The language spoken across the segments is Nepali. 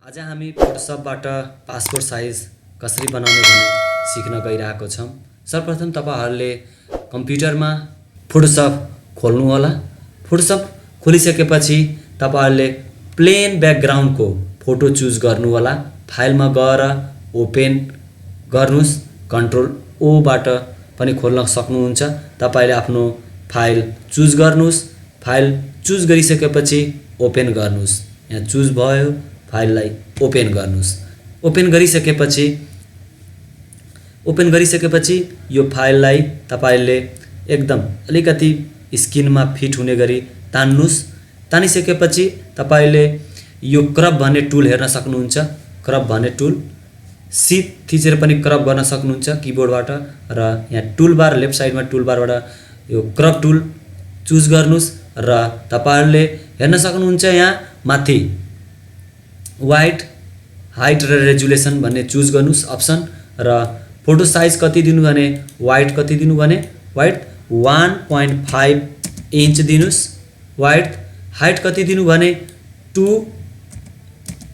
आज हामी फोटोसपबाट पासपोर्ट साइज कसरी बनाउने भन्ने सिक्न गइरहेको छौँ। सर्वप्रथम तपाईहरुले कम्प्युटरमा फोटोसप खोल्नु होला। फोटोसप खोलिसकेपछि तपाईहरुले प्लेन ब्याकग्राउन्डको फोटो चुज गर्नु होला। फाइलमा गएर ओपन गर्नुस्। कन्ट्रोल ओ बाट पनि खोल्न सक्नुहुन्छ। तपाईले आफ्नो फाइल चुज गर्नुस्। फाइल चुज गरिसकेपछि ओपन गर्नुस्। यहाँ चुज भयो, फाइललाई ओपन गर्नुस्। ओपन गरिसकेपछि यो फाइललाई तपाईले एकदम अलिकति स्क्रिनमा फिट हुने गरी तान्नुस्। तानिसकेपछि तपाईले यो क्रप भन्ने टुल हेर्न सक्नुहुन्छ। क्रप भन्ने टुल सी थिचेर पनि क्रप गर्न सक्नुहुन्छ किबोर्डबाट। र यहाँ टुलबार लेफ्ट साइडमा टुलबारबाट यो क्रप टुल चुज गर्नुस् र तपाईहरुले हेर्न सक्नुहुन्छ यहाँ माथि वाइड हाइट र रेजुलेसन भन्ने चुज गर्नुस् अप्सन। र फोटो साइज कति दिनु भने वाइड कति दिनु भने वाइड 1.5 इन्च दिनुस्। वाइड हाइट कति दिनु भने 2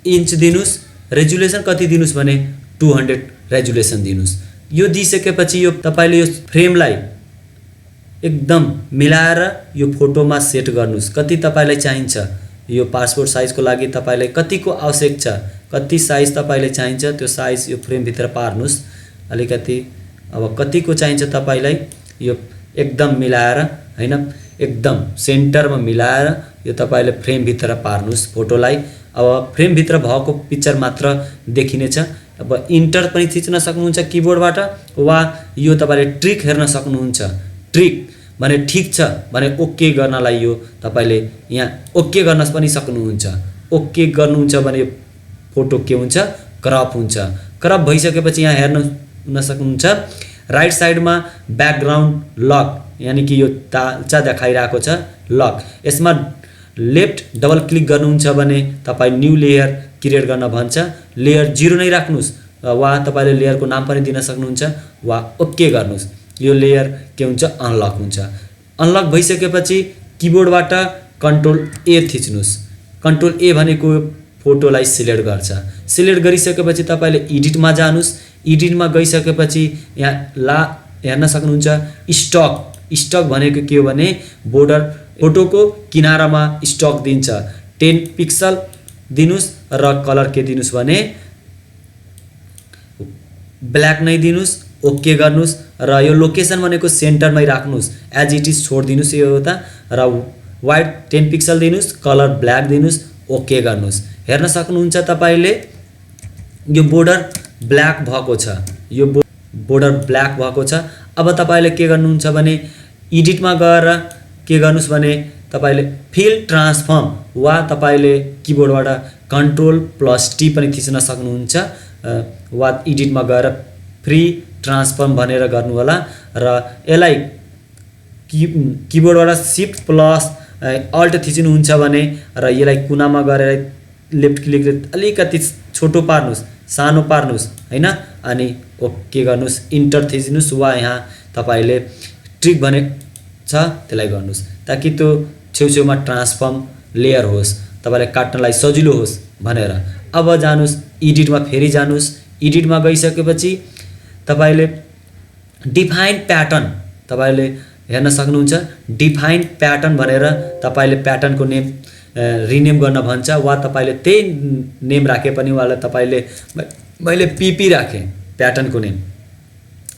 इन्च दिनुस्। रेजुलेसन कति दिनुस् भने 200 रेजुलेसन दिनुस्। यो दिइसकेपछि यो तपाईले यो फ्रेमलाई एकदम मिलाएर यो फोटोमा सेट गर्नुस्। कति तपाईलाई चाहिन्छ यो पासपोर्ट साइजको लागि तपाईलाई कतिको आवश्यक छ, कति साइज तपाईलाई चाहिन्छ त्यो साइज यो फ्रेम भित्र पार्नुस्। अलिकति अब कतिको चाहिन्छ तपाईलाई यो एकदम मिलाएर हैन, एकदम सेन्टरमा मिलाएर यो तपाईले फ्रेम भित्र पार्नुस् फोटोलाई। अब फ्रेम भित्र भएको पिक्चर मात्र देखिनेछ। अब इन्टर पनि थिच्न सक्नुहुन्छ किबोर्डबाट वा यो तपाईले ट्रिक हेर्न सक्नुहुन्छ। ट्रिक भने ठीक छ भने ओके गर्नलाई यो तपाईले यहाँ ओके गर्न पनि सक्नुहुन्छ। ओके गर्नुहुन्छ भने यो फोटो के हुन्छ, क्रप हुन्छ। क्रप भइसकेपछि यहाँ हेर्न सक्नुहुन्छ राइट साइडमा ब्याकग्राउन्ड लक यानी कि यो तालचा देखाइरहेको छ लक। यसमा लेफ्ट डबल क्लिक गर्नुहुन्छ भने तपाई न्यू लेयर क्रिएट गर्न भन्छ। लेयर 0 नै राख्नुस् वा तपाईले लेयरको नाम पनि दिन सक्नुहुन्छ वा ओके गर्नुस्। यो लेयर के हुन्छ, अनलक हुन्छ। अनलक भइसकेपछि किबोर्डबाट कन्ट्रोल ए थिच्नुस्। कन्ट्रोल ए भनेको फोटोलाई सिलेक्ट गर्छ। सिलेक्ट गरिसकेपछि तपाईले एडिटमा जानुस्। एडिटमा गइसकेपछि यहाँ हेर्न सक्नुहुन्छ स्टक। स्टक भनेको के हो भने बोर्डर फोटोको किनारामा स्टक दिन्छ। 10 पिक्सल दिनुस् र कलर के दिनुस् भने ब्ल्याक नै दिनुस्। ओके गर्नुस् र यो लोकेसन भनेको सेन्टरमै राख्नुस्। एज इट इज छोड्दिनुस् यो उता र वाइड 10 पिक्सल दिनुस्, कलर ब्ल्याक दिनुस्, ओके गर्नुस्। हेर्न सक्नुहुन्छ तपाईले यो बोर्डर ब्ल्याक भएको छ। यो बोर्डर ब्ल्याक भएको छ। अब तपाईले के गर्नुहुन्छ भने एडिटमा गएर के गर्नुस् भने तपाईले फिल ट्रान्सफर्म वा तपाईले किबोर्डबाट कन्ट्रोल प्लस टी पनि थिच्न सक्नुहुन्छ वा एडिटमा गएर फ्री ट्रान्सफर्म भनेर गर्नु होला र यसलाई किबोर्डबाट शिफ्ट प्लस अल्ट थिच्नुहुन्छ भने र यसलाई कुनामा गरेर लेफ्ट क्लिक अलिकति छोटो पार्नुस्, सानो पार्नुस् हैन, अनि ओके गर्नुस्। इन्टर थिच्नुस् वा यहाँ तपाईले ट्रिक भने छ त्यसलाई गर्नुस् ताकि त्यो छेउछेउमा ट्रान्सफर्म लेयर होस्, तपाईलाई काट्नलाई सजिलो होस् भनेर। अब जानुस् एडिटमा, फेरि जानुस्। एडिटमा गइसकेपछि तपाईले डिफाइन प्याटर्न तपाईले हेर्न सक्नुहुन्छ। डिफाइन प्याटर्न भनेर तपाईले प्याटर्नको नेम रिनेम गर्न भन्छ वा तपाईले त्यही नेम राखे पनि वाला तपाईले मैले पीपी राखे प्याटर्नको नेम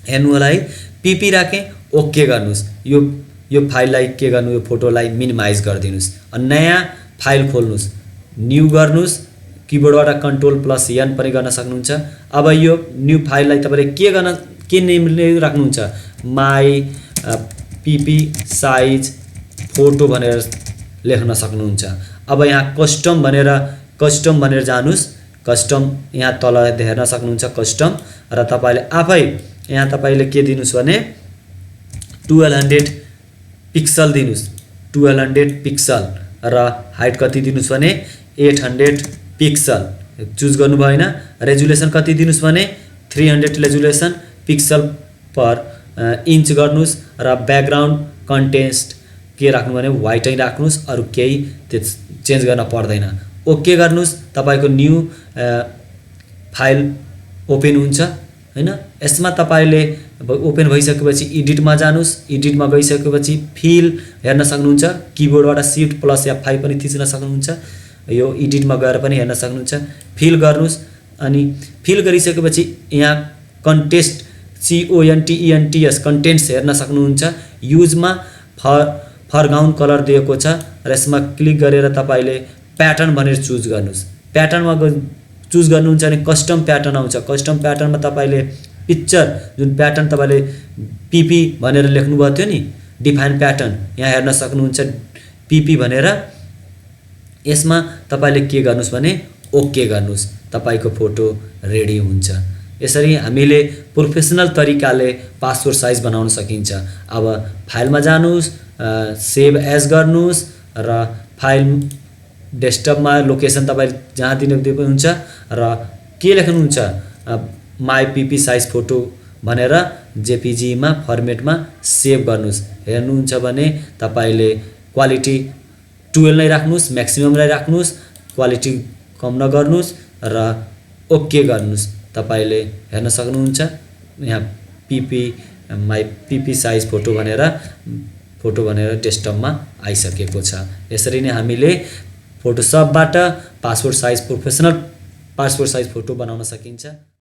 हेर्नु होला है। पीपी राखे, ओके गर्नुस्। यो फाइललाई के गर्नु, यो फोटोलाई मिनिमाइज गरिदिनुस्। नयाँ फाइल खोल्नुस्, न्यू गर्नुस्। किबोर्डबाट कन्ट्रोल प्लस एन पनि गर्न सक्नुहुन्छ। अब यो न्यू फाइललाई तपाईले के नेमले राख्नुहुन्छ, माई पीपी साइज फोटो भनेर लेख्न सक्नुहुन्छ। अब यहाँ कस्टम भनेर जानुस्। कस्टम यहाँ तल हेर्न सक्नुहुन्छ कस्टम र तपाईले आफै यहाँ तपाईले के दिनुस् भने 1200 पिक्सल दिनुस्। 1200 पिक्सल र हाइट कति दिनुस् भने 800 पिक्सल चुज गर्नु भएन। रेजुलेसन कति दिनुस् भने 300 रेजुलेसन पिक्सल पर इन्च गर्नुस् र ब्याकग्राउन्ड कन्टेन्ट के राख्नु भने व्हाइटै राख्नुस्। अरु केही चेन्ज गर्न पर्दैन। ओके गर्नुस्, तपाईको न्यू फाइल ओपन हुन्छ हैन। यसमा तपाईले ओपन भइसकेपछि एडिटमा जानुस्, एडिटमा गइसकेपछि फिल हेर्न सक्नुहुन्छ, किबोर्डबाट शिफ्ट प्लस F5 पनि थिच्न सक्नुहुन्छ, यो एडिटमा गएर पनि हेर्न सक्नुहुन्छ। फिल गर्नुस् अनि फिल गरिसकेपछि यहाँ कन्टेस्ट CONTENTS कन्टेन्ट्स हेर्न सक्नुहुन्छ। युजमा फरग्राउन्ड कलर दिएको छ र यसमा क्लिक गरेर तपाईले प्याटर्न भनेर चुज गर्नुस्। प्याटर्नमा चुज गर्नुहुन्छ भने कस्टम प्याटर्न आउँछ। कस्टम प्याटर्नमा तपाईले पिक्चर जुन प्याटर्न तपाईले PP भनेर लेख्नु भएको थियो नि, डिफाइन प्याटर्न, यहाँ हेर्न सक्नुहुन्छ PP भनेर। यसमा तपाईले के गर्नुस् भने ओके गर्नुस्, तपाईको फोटो रेडी हुन्छ। यसरी हामीले प्रोफेसनल तरिकाले पासपोर्ट साइज बनाउन सकिन्छ। अब फाइलमा जानुस्, सेभ एज गर्नुस् र फाइल डेस्कटपमा लोकेसन तपाईले जहाँ दिनुहुन्छ र के लेख्नुहुन्छ माई PP साइज फोटो भनेर JPG मा फर्मेटमा सेभ गर्नुस्। हेर्नुहुन्छ भने तपाईले क्वालिटी 12 नै राख्नुस्, म्याक्सिमम नै राख्नुस्, क्वालिटी कम नगर्नुस् र ओके गर्नुस्। तपाईले हेर्न सक्नुहुन्छ यहाँ माई PP साइज फोटो भनेर डेस्कटपमा आइसकेको छ। यसरी नै हामीले फोटोसपबाट प्रोफेसनल पासपोर्ट साइज फोटो बनाउन सकिन्छ।